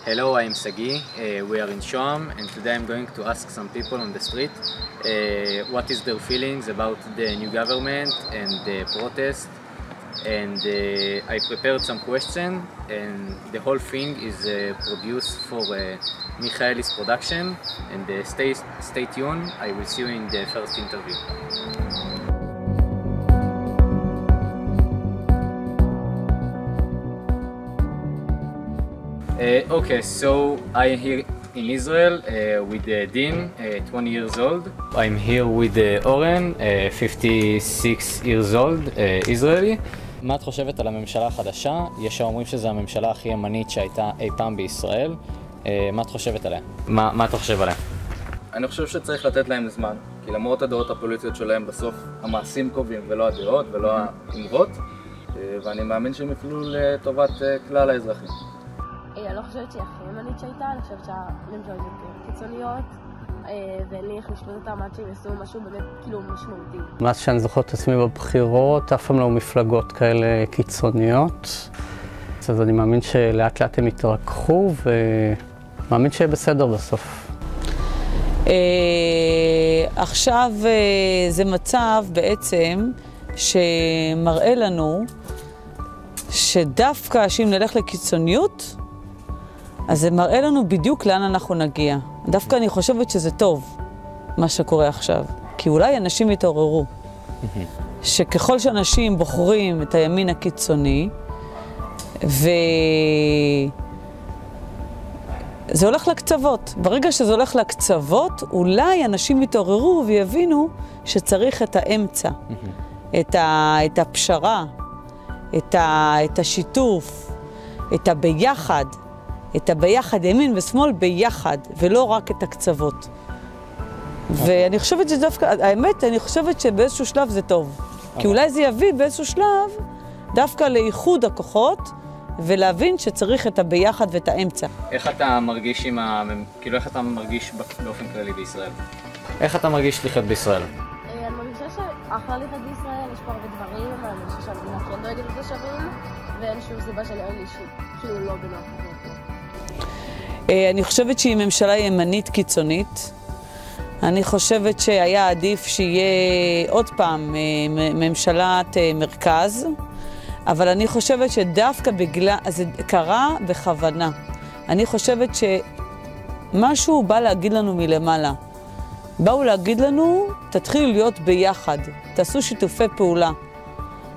Hello, I'm Sagi. We are in Shoam, and today I'm going to ask some people on the street what is their feelings about the new government and the protest. And I prepared some questions, and the whole thing is produced for Michaelis production. And stay tuned. I will see you in the first interview. Okay, so I am here in Israel with Dean, 20 years old. I'm here with Oren, 56 years old, Israeli. מה את חושבת על הממשלה החדשה? יש שאומרים שזו הממשלה הכי ימנית שהייתה אי פעם בישראל. מה את חושבת עליה? מה אתה חושב עליה? אני חושב שצריך לתת להם זמן, כי למרות הדעות הפוליטיות שלהם בסוף המעשים קובעים ולא הדעות ולא האמרות, ואני מאמין שהם יפעלו לטובת כלל האזרחים. אני לא חושבת שהיא הכי ימנית שהייתה, אני חושבת שהממשלות יותר קיצוניות, ואין לי איך לשלוט אותם עד שהם יעשו משהו באמת כאילו משמעותי. מאז שאני זוכר את עצמי בבחירות, אף פעם לא מפלגות כאלה קיצוניות. אז אני מאמין שלאט לאט הם יתרככו, ומאמין שיהיה בסדר בסוף. עכשיו זה מצב בעצם שמראה לנו שדווקא שאם נלך לקיצוניות, אז זה מראה לנו בדיוק לאן אנחנו נגיע. דווקא אני חושבת שזה טוב, מה שקורה עכשיו. כי אולי אנשים יתעוררו. שככל שאנשים בוחרים את הימין הקיצוני, וזה הולך לקצוות. ברגע שזה הולך לקצוות, אולי אנשים יתעוררו ויבינו שצריך את האמצע, את הפשרה, את השיתוף, את הביחד, ימין ושמאל ביחד, ולא רק את הקצוות. ואני חושבת שדווקא, האמת, אני חושבת שבאיזשהו שלב זה טוב. כי אולי זה יביא באיזשהו שלב דווקא לאיחוד הכוחות, ולהבין שצריך את הביחד ואת האמצע. איך אתה מרגיש כאילו איך אתה מרגיש באופן כללי בישראל? איך אתה מרגיש לחיות בישראל? אני מרגישה שאחלה לחיות בישראל, יש פה הרבה דברים, אני חושבת שהמדינה כן דואגת לתושבים, ואין שום סיבה שאני כאילו לא בנוח. אני חושבת שהיא ממשלה ימנית קיצונית. אני חושבת שהיה עדיף שיהיה עוד פעם ממשלת מרכז, אבל אני חושבת שדווקא בגלל, זה קרה בכוונה. אני חושבת שמשהו בא להגיד לנו מלמעלה. באו להגיד לנו, תתחילו להיות ביחד, תעשו שיתופי פעולה.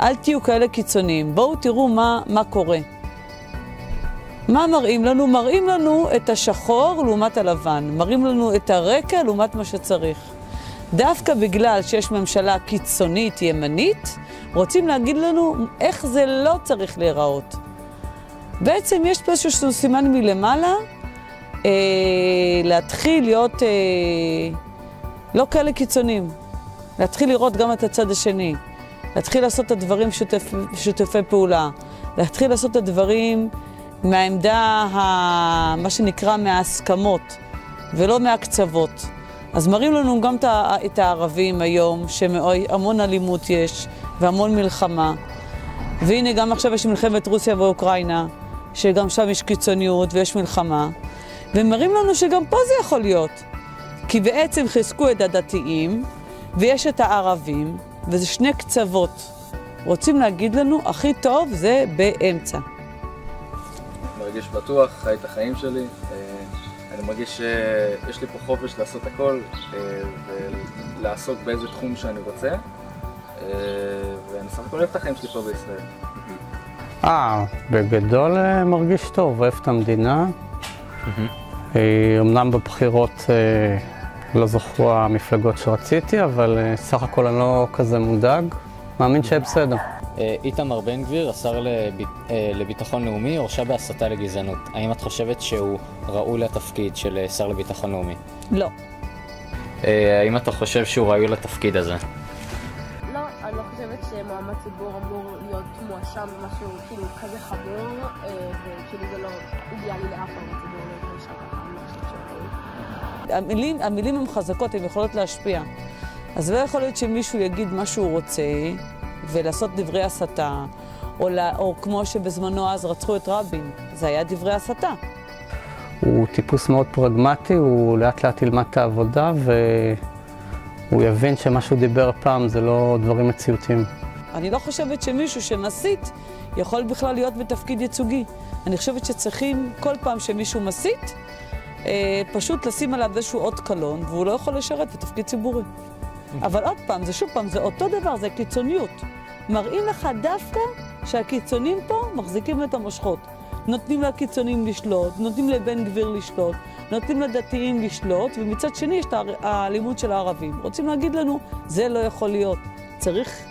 אל תהיו כאלה קיצוניים, בואו תראו מה קורה. מה מראים לנו? מראים לנו את השחור לעומת הלבן, מראים לנו את הרקע לעומת מה שצריך. דווקא בגלל שיש ממשלה קיצונית ימנית, רוצים להגיד לנו איך זה לא צריך להיראות. בעצם יש פה איזשהו סימן מלמעלה, להתחיל להיות לא כאלה קיצוניים, להתחיל לראות גם את הצד השני, להתחיל לעשות את הדברים שותפי פעולה, להתחיל לעשות את הדברים מהעמדה, מה שנקרא מההסכמות, ולא מהקצוות. אז מראים לנו גם את הערבים היום, שהמון אלימות יש, והמון מלחמה. והנה גם עכשיו יש מלחמת רוסיה ואוקראינה, שגם שם יש קיצוניות ויש מלחמה. ומראים לנו שגם פה זה יכול להיות. כי בעצם חיזקו את הדתיים, ויש את הערבים, וזה שני קצוות. רוצים להגיד לנו, הכי טוב זה באמצע. מרגיש בטוח, חי את החיים שלי. אני מרגיש שיש לי פה חופש לעשות הכל ולעסוק באיזה תחום שאני רוצה. ואני סך הכל אוהב את החיים שלי פה בישראל. בגדול מרגיש טוב, אוהב את המדינה. אמנם בבחירות לא זכו המפלגות שרציתי, אבל סך הכל אני לא כזה מודאג. מאמין שיהיה בסדר. איתמר בן גביר, השר לביטחון לאומי, הורשע בהסתה לגזענות. האם את חושבת שהוא ראוי לתפקיד של שר לביטחון לאומי? לא. האם אתה חושב שהוא ראוי לתפקיד הזה? לא, אני לא חושבת שמועמד ציבור אמור להיות מואשם במשהו כאילו כזה חמור, וכאילו זה לא אידיאלי לאף מועמד ציבור להיות מואשם ככה, אני לא חושבת שהוא. המילים הן חזקות, הן יכולות להשפיע. אז לא יכול להיות שמישהו יגיד מה שהוא רוצה, ולעשות דברי הסתה, או כמו שבזמנו אז רצחו את רבין, זה היה דברי הסתה. הוא טיפוס מאוד פרגמטי, הוא לאט לאט ילמד את העבודה והוא יבין שמה שהוא דיבר פעם זה לא דברים מציאותיים. אני לא חושבת שמישהו שמסית יכול בכלל להיות בתפקיד ייצוגי. אני חושבת שצריכים כל פעם שמישהו מסית, פשוט לשים עליו איזשהו אות קלון, והוא לא יכול לשרת בתפקיד ציבורי. אבל עוד פעם, זה שוב פעם, זה אותו דבר, זה קיצוניות. מראים לך דווקא שהקיצונים פה מחזיקים את המושכות. נותנים לקיצונים לשלוט, נותנים לבן גביר לשלוט, נותנים לדתיים לשלוט, ומצד שני יש את האלימות של הערבים. רוצים להגיד לנו, זה לא יכול להיות. צריך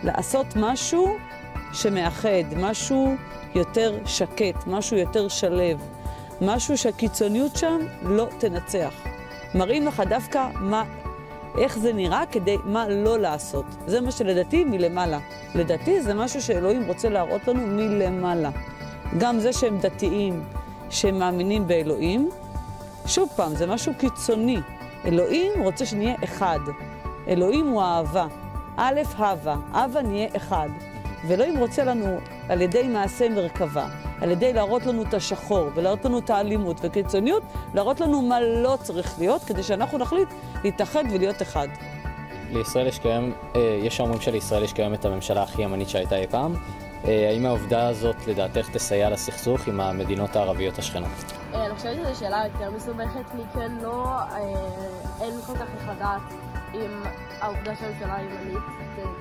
לעשות משהו שמאחד, משהו יותר שקט, משהו יותר שלב, משהו שהקיצוניות שם לא תנצח. מראים לך דווקא איך זה נראה כדי מה לא לעשות. זה מה שלדעתי מלמעלה. לדעתי זה משהו שאלוהים רוצה להראות לנו מלמעלה. גם זה שהם דתיים, שהם מאמינים באלוהים, שוב פעם, זה משהו קיצוני. אלוהים רוצה שנהיה אחד. אלוהים הוא אהבה. א', הווה נהיה אחד. ואלוהים רוצה לנו, על ידי מעשה מרכבה, על ידי להראות לנו את השחור, ולהראות לנו את האלימות וקיצוניות, להראות לנו מה לא צריך להיות, כדי שאנחנו נחליט להתאחד ולהיות אחד. לישראל יש אומרים שלישראל יש כיום את הממשלה הכי ימנית שהייתה אי פעם. האם העובדה הזאת לדעתך תסייע לסכסוך עם המדינות הערביות השכנות? אני חושבת שזו שאלה יותר מסובכת, כי כן לא, אין כל כך איך לדעת אם העובדה שהממשלה הימנית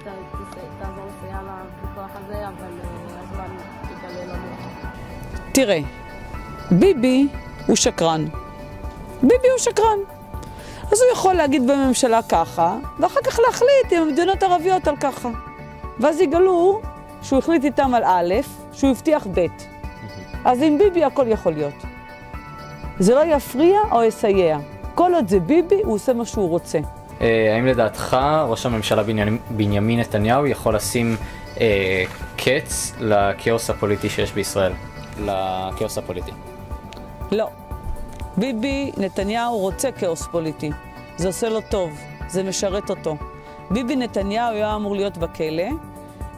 תעזור לסייע לוויכוח הזה, אבל הזמן יגלה לנו. תראה, ביבי הוא שקרן. ביבי הוא שקרן. אז הוא יכול להגיד בממשלה ככה, ואחר כך להחליט עם המדינות הערביות על ככה. ואז יגלו שהוא החליט איתם על א', שהוא הבטיח ב'. אז עם ביבי הכל יכול להיות. זה לא יפריע או יסייע. כל עוד זה ביבי, הוא עושה מה שהוא רוצה. האם לדעתך ראש הממשלה בנימין נתניהו יכול לשים קץ לכאוס הפוליטי שיש בישראל? לכאוס הפוליטי. לא. ביבי נתניהו רוצה כאוס פוליטי. זה עושה לו טוב, זה משרת אותו. ביבי נתניהו היה אמור להיות בכלא,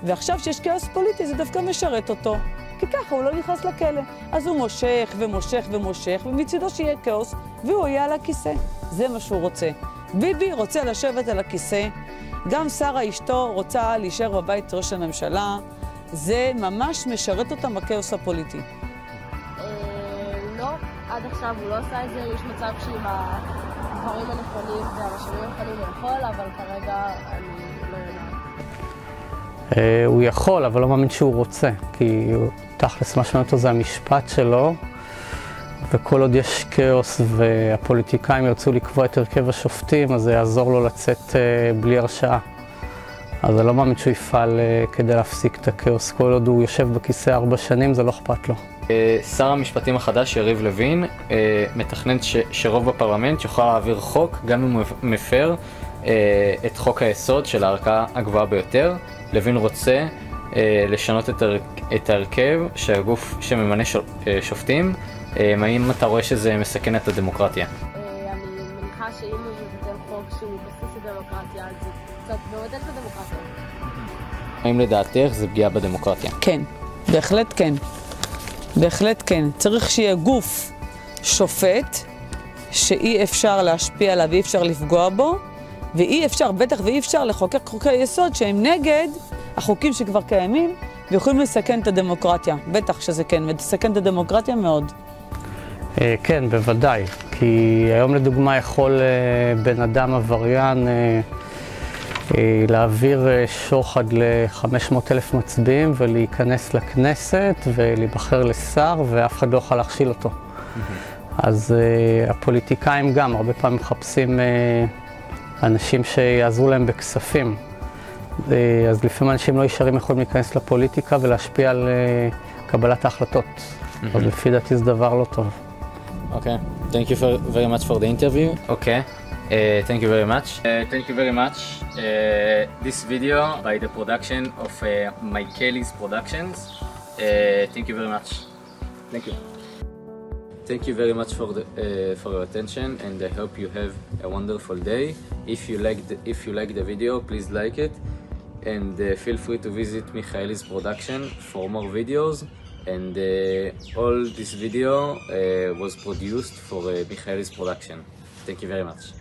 ועכשיו שיש כאוס פוליטי זה דווקא משרת אותו. כי ככה הוא לא נכנס לכלא. אז הוא מושך ומושך ומושך, ומצידו שיהיה כאוס, והוא יהיה על הכיסא. זה מה שהוא רוצה. ביבי רוצה לשבת על הכיסא, גם שרה אשתו רוצה להישאר בבית ראש הממשלה, זה ממש משרת אותם בכאוס הפוליטי. לא, עד עכשיו הוא לא עושה את זה, יש מצב שעם הדברים הנכונים והמשאבים הנכונים הוא יכול, אבל כרגע אני לא יודעת. הוא יכול, אבל לא מאמין שהוא רוצה, כי תכלס מה שמעניין אותו זה המשפט שלו, וכל עוד יש כאוס והפוליטיקאים ירצו לקבוע את הרכב השופטים, אז זה יעזור לו לצאת בלי הרשעה. אז אני לא מאמין שהוא יפעל כדי להפסיק את הכאוס. כל עוד הוא יושב בכיסא 4 שנים, זה לא אכפת לו. שר המשפטים החדש, יריב לוין, מתכנן שרוב בפרלמנט יוכל להעביר חוק, גם אם הוא מפר את חוק היסוד של הערכאה הגבוהה ביותר. לוין רוצה לשנות את ההרכב שהגוף שממנה שופטים. האם אתה רואה שזה מסכן את הדמוקרטיה? אני מניחה שאם הוא מבטל חוק שהוא בסיס הדמוקרטיה, אז זה קצת מבטל את הדמוקרטיה. האם לדעתך זה פגיעה בדמוקרטיה? כן, בהחלט כן. בהחלט כן. צריך שיהיה גוף שופט שאי אפשר להשפיע עליו ואי אפשר לפגוע בו, ואי אפשר, בטח ואי אפשר לחוקק חוקי יסוד שהם נגד החוקים שכבר קיימים ויכולים לסכן את הדמוקרטיה. בטח שזה כן, ולסכן את הדמוקרטיה מאוד. כן, בוודאי. כי היום לדוגמה יכול בן אדם עבריין להעביר שוחד ל-500,000 מצביעים ולהיכנס לכנסת ולהיבחר לשר ואף אחד לא יכול להכשיל אותו. אז הפוליטיקאים גם הרבה פעמים מחפשים אנשים שיעזרו להם בכספים. אז לפעמים אנשים לא ישרים יכולים להיכנס לפוליטיקה ולהשפיע על קבלת ההחלטות. אז לפי דעתי זה דבר לא טוב. Okay, thank you very much for the interview. Okay, thank you very much. Thank you very much. This video by the production of Michaelis Productions. Thank you very much. Thank you. Thank you very much for your attention, and I hope you have a wonderful day. If you like the video, please like it, and feel free to visit Michaelis Production for more videos. And all this video was produced for Michaelis production. Thank you very much.